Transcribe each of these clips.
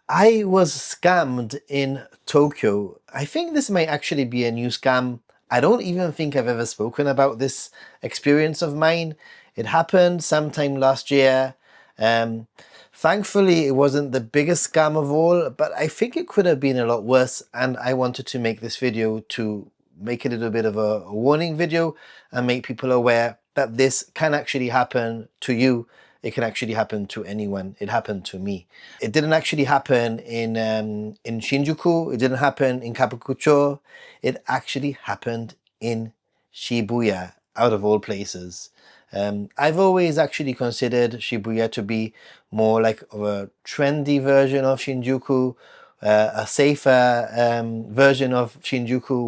I was scammed in Tokyo. I think this might actually be a new scam. I don't even think I've ever spoken about this experience of mine. It happened sometime last year. Um, Thankfully, it wasn't the biggest scam of all, but I think it could have been a lot worse. And I wanted to make this video to make it a little bit of a warning video and make people aware that this can actually happen to you. It can actually happen to anyone. It happened to me. It didn't actually happen in Shinjuku. It didn't happen in Kabukicho. It actually happened in Shibuya, out of all places. I've always actually considered Shibuya to be more like a trendy version of Shinjuku, a safer version of Shinjuku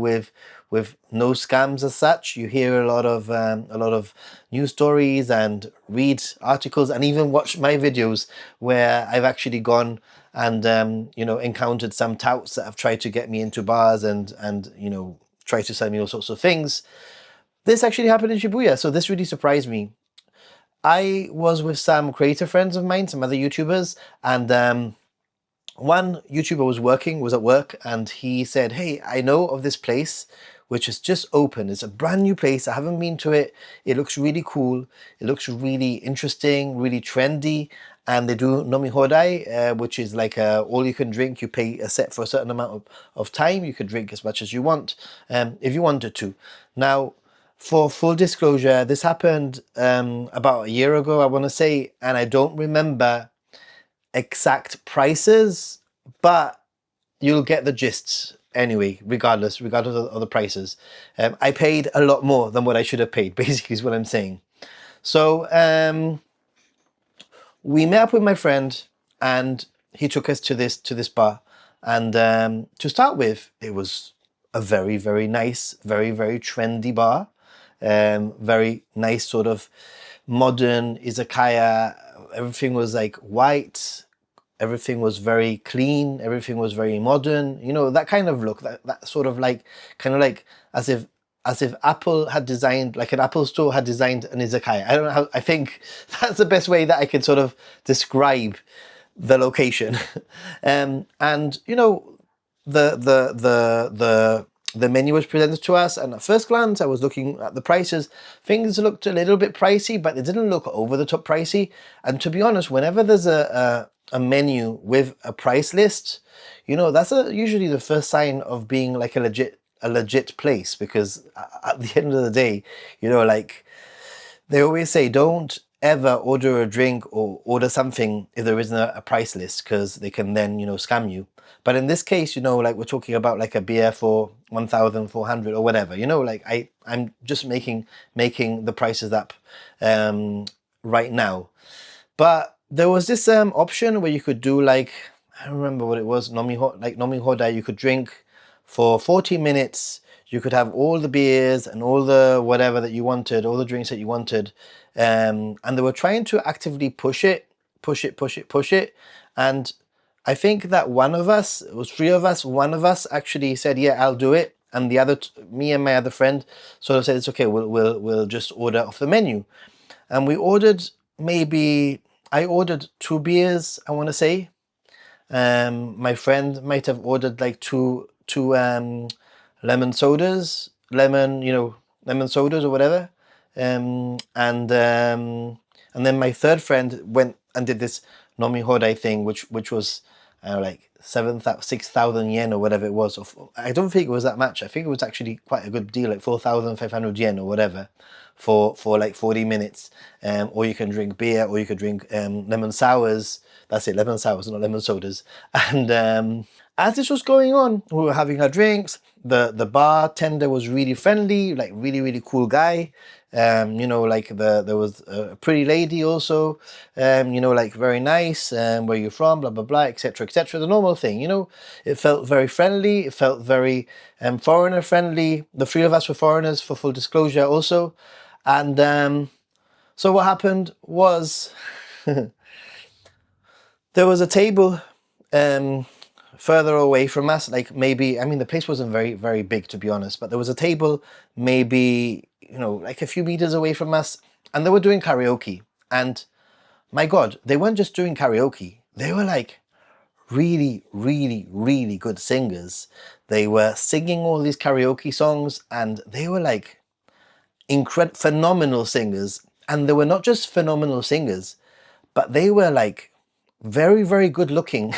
with no scams as such. You hear a lot of news stories and read articles and even watch my videos where I've actually gone and encountered some touts that have tried to get me into bars and try to sell me all sorts of things. This actually happened in Shibuya, so this really surprised me. I was with some creator friends of mine, some other YouTubers, and one YouTuber was at work, and he said, "Hey, I know of this place which is just open. It's a brand new place. I haven't been to it. It looks really cool. It looks really interesting, really trendy. And they do nomi hodai, which is like all you can drink. You pay a set for a certain amount of time. You can drink as much as you want, if you wanted to. Now, for full disclosure, this happened about a year ago, I want to say, and I don't remember exact prices, but you'll get the gist anyway, regardless of the prices. I paid a lot more than what I should have paid, basically is what I'm saying. So we met up with my friend and he took us to this bar. And to start with, it was a very, very nice, very, very trendy bar. Very nice sort of modern izakaya. Everything was like white. Everything was very clean. Everything was very modern. You know, that kind of look, that sort of like, kind of like as if Apple had designed, like an Apple store had designed an izakaya. I don't know how, I think that's the best way that I can sort of describe the location. And you know, the menu was presented to us, and at first glance I was looking at the prices. Things looked a little bit pricey, but they didn't look over the top pricey. And to be honest, whenever there's a menu with a price list, you know, that's usually the first sign of being like a legit place, because at the end of the day, you know, like they always say, don't ever order a drink or order something if there isn't a price list, because they can then, you know, scam you. But in this case, you know, like we're talking about like a beer for 1,400 or whatever, you know, like I'm just making the prices up right now. But there was this option where you could do like, I don't remember what it was, nomi hodai. You could drink for 40 minutes. You could have all the beers and all the whatever that you wanted, all the drinks that you wanted. And they were trying to actively push it. And I think that one of us, it was three of us, one of us actually said, yeah, I'll do it. And the other, me and my other friend sort of said, it's okay, we'll just order off the menu. And we ordered I ordered 2 beers, I want to say. My friend might have ordered like two lemon sodas, lemon sodas or whatever. And then my third friend went and did this nomi hodai thing, which was like 6,000 yen or whatever it was. I don't think it was that much. I think it was actually quite a good deal, like 4,500 yen or whatever, for like 40 minutes. Or you can drink beer, or you could drink lemon sours. That's it, lemon sours, not lemon sodas. And as this was going on, we were having our drinks. The bartender was really friendly, like really cool guy. You know, like there was a pretty lady also, you know, like very nice, where you're from, blah, blah, blah, etc., etc. The normal thing, you know. It felt very friendly. It felt very foreigner friendly. The 3 of us were foreigners, for full disclosure also. And so what happened was there was a table further away from us, like maybe, I mean, the place wasn't very big, to be honest, but there was a table maybe, you know, like a few meters away from us, and they were doing karaoke. And my God, they weren't just doing karaoke, they were like really, really, really good singers. They were singing all these karaoke songs, and they were like phenomenal singers. And they were not just phenomenal singers, but they were like very, very good looking,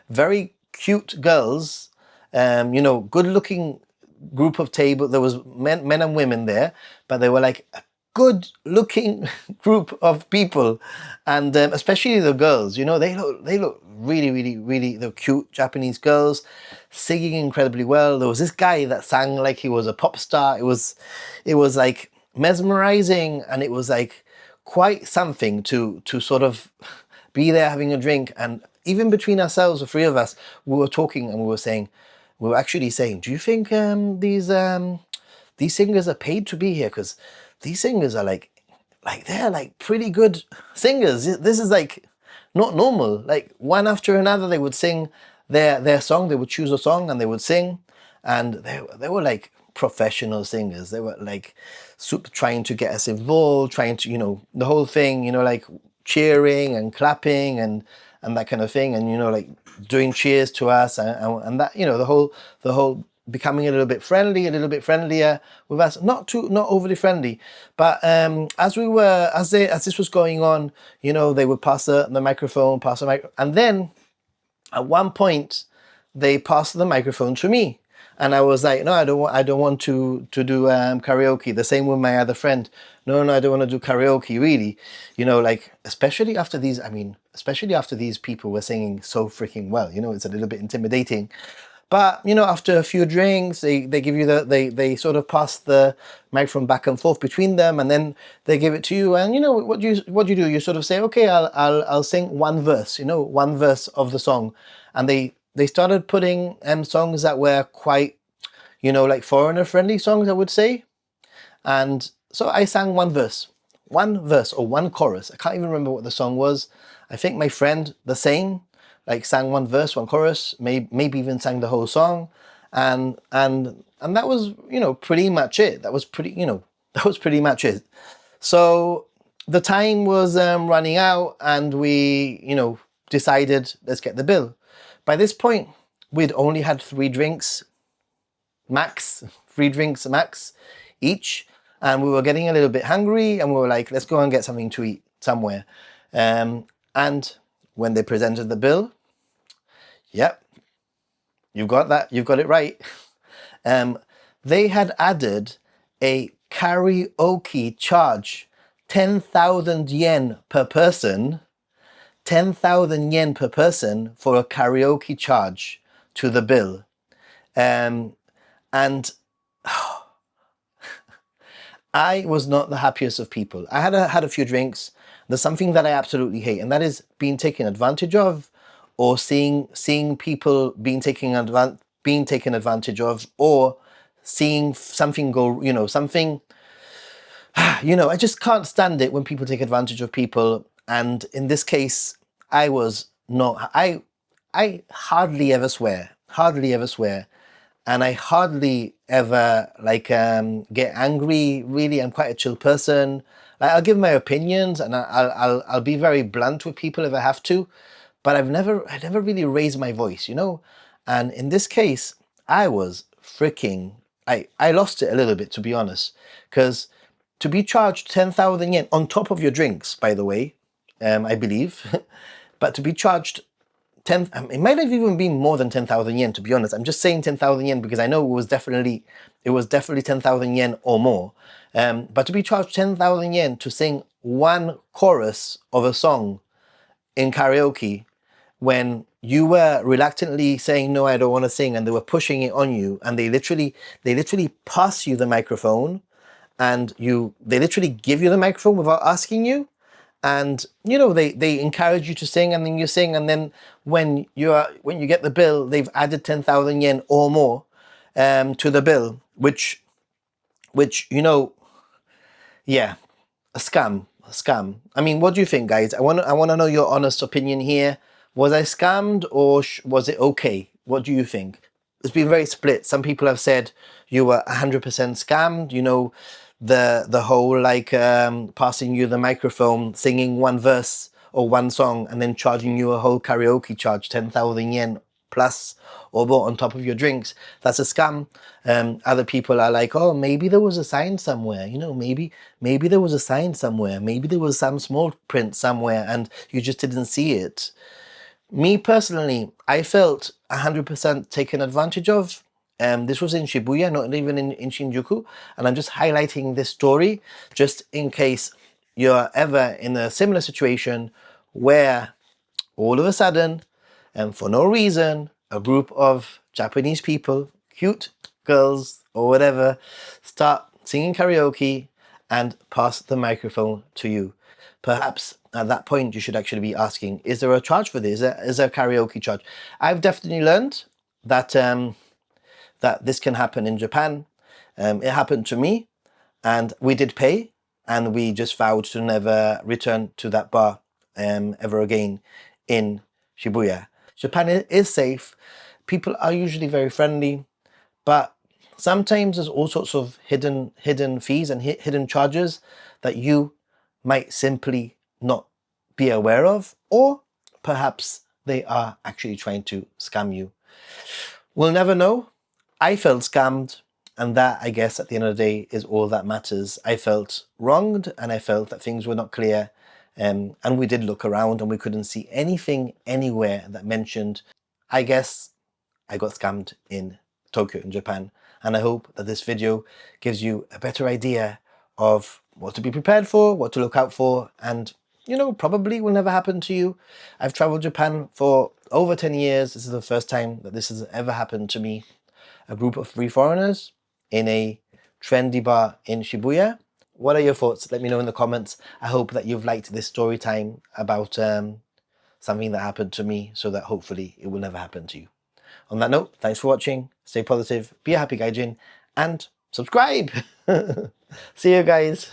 very cute girls. Good looking group of table. There was men and women there, but they were like a good looking group of people, and especially the girls. They look really, really, really. They're cute Japanese girls, singing incredibly well. There was this guy that sang like he was a pop star. It was like mesmerizing, and it was like quite something to sort of be there having a drink. And even between ourselves, the three of us, we were talking and we were actually saying, do you think these singers are paid to be here? Because these singers are like they're like pretty good singers. This is like not normal. Like one after another, they would sing their song. They would choose a song and they would sing, and they were like professional singers. They were like super trying to get us involved, trying to the whole thing. Like cheering and clapping and that kind of thing, and like doing cheers to us, and that the whole becoming a little bit friendlier with us. Not overly friendly, but as this was going on, they would pass the microphone, and then at one point they passed the microphone to me. And I was like, no, I don't want to do karaoke. The same with my other friend. No, I don't want to do karaoke, really. Like, especially after these people were singing so freaking well. It's a little bit intimidating. But, after a few drinks, they give you they sort of pass the microphone back and forth between them, and then they give it to you. And what you do? You sort of say, okay, I'll sing one verse, one verse of the song. And they started putting songs that were quite, like foreigner friendly songs, I would say. And so I sang one verse or one chorus. I can't even remember what the song was. I think my friend, the same, like sang one verse, one chorus, maybe even sang the whole song. And that was, pretty much it. That was pretty much it. So the time was running out, and we, decided, let's get the bill. By this point, we'd only had 3 drinks max each, and we were getting a little bit hungry, and we were like, let's go and get something to eat somewhere. And when they presented the bill, yep, you've got it right. They had added a karaoke charge, 10,000 yen per person. 10,000 yen per person for a karaoke charge to the bill. And I was not the happiest of people. I had a few drinks. There's something that I absolutely hate, and that is being taken advantage of, or seeing people being taken advantage of, or seeing something go, something. I just can't stand it when people take advantage of people. And in this case, I was not. I hardly ever swear, and I hardly ever get angry. Really, I'm quite a chill person. Like, I'll give my opinions, and I'll be very blunt with people if I have to, but I never really raised my voice, And in this case, I was freaking. I lost it a little bit, to be honest, because to be charged 10,000 yen on top of your drinks, by the way, I believe, but to be charged it might have even been more than 10,000 yen, to be honest. I'm just saying 10,000 yen because I know it was definitely 10,000 yen or more. But to be charged 10,000 yen to sing one chorus of a song in karaoke, when you were reluctantly saying, no, I don't want to sing, and they were pushing it on you, and they literally pass you the microphone, and they literally give you the microphone without asking you. And they encourage you to sing, and then you sing, and then when you get the bill, they've added 10,000 yen or more to the bill, which yeah, a scam. I mean, what do you think, guys? I want to know your honest opinion here. Was I scammed, or was it okay? What do you think? It's been very split. Some people have said you were 100% scammed. The whole passing you the microphone, singing one verse or one song and then charging you a whole karaoke charge, 10,000 yen plus or more on top of your drinks. That's a scam. Other people are like, oh, maybe there was a sign somewhere, you know, maybe there was a sign somewhere, maybe there was some small print somewhere and you just didn't see it. Me personally, I felt 100% taken advantage of. This was in Shibuya, not even in Shinjuku. And I'm just highlighting this story just in case you're ever in a similar situation where all of a sudden, and for no reason, a group of Japanese people, cute girls or whatever, start singing karaoke and pass the microphone to you. Perhaps at that point you should actually be asking, is there a charge for this? Is there a karaoke charge? I've definitely learned that that this can happen in Japan. It happened to me, and we did pay, and we just vowed to never return to that bar ever again in Shibuya. Japan is safe. People are usually very friendly, but sometimes there's all sorts of hidden fees and hidden charges that you might simply not be aware of, or perhaps they are actually trying to scam you. We'll never know. I felt scammed, and that, I guess, at the end of the day is all that matters. I felt wronged, and I felt that things were not clear. And we did look around and we couldn't see anything anywhere that mentioned. I guess I got scammed in Tokyo in Japan, and I hope that this video gives you a better idea of what to be prepared for, what to look out for, and you know, probably will never happen to you. I've traveled Japan for over 10 years. This is the first time that this has ever happened to me. A group of 3 foreigners in a trendy bar in Shibuya. What are your thoughts? Let me know in the comments. I hope that you've liked this story time about something that happened to me, so that hopefully it will never happen to you. On that note, thanks for watching. Stay positive, be a happy gaijin, and subscribe! See you guys!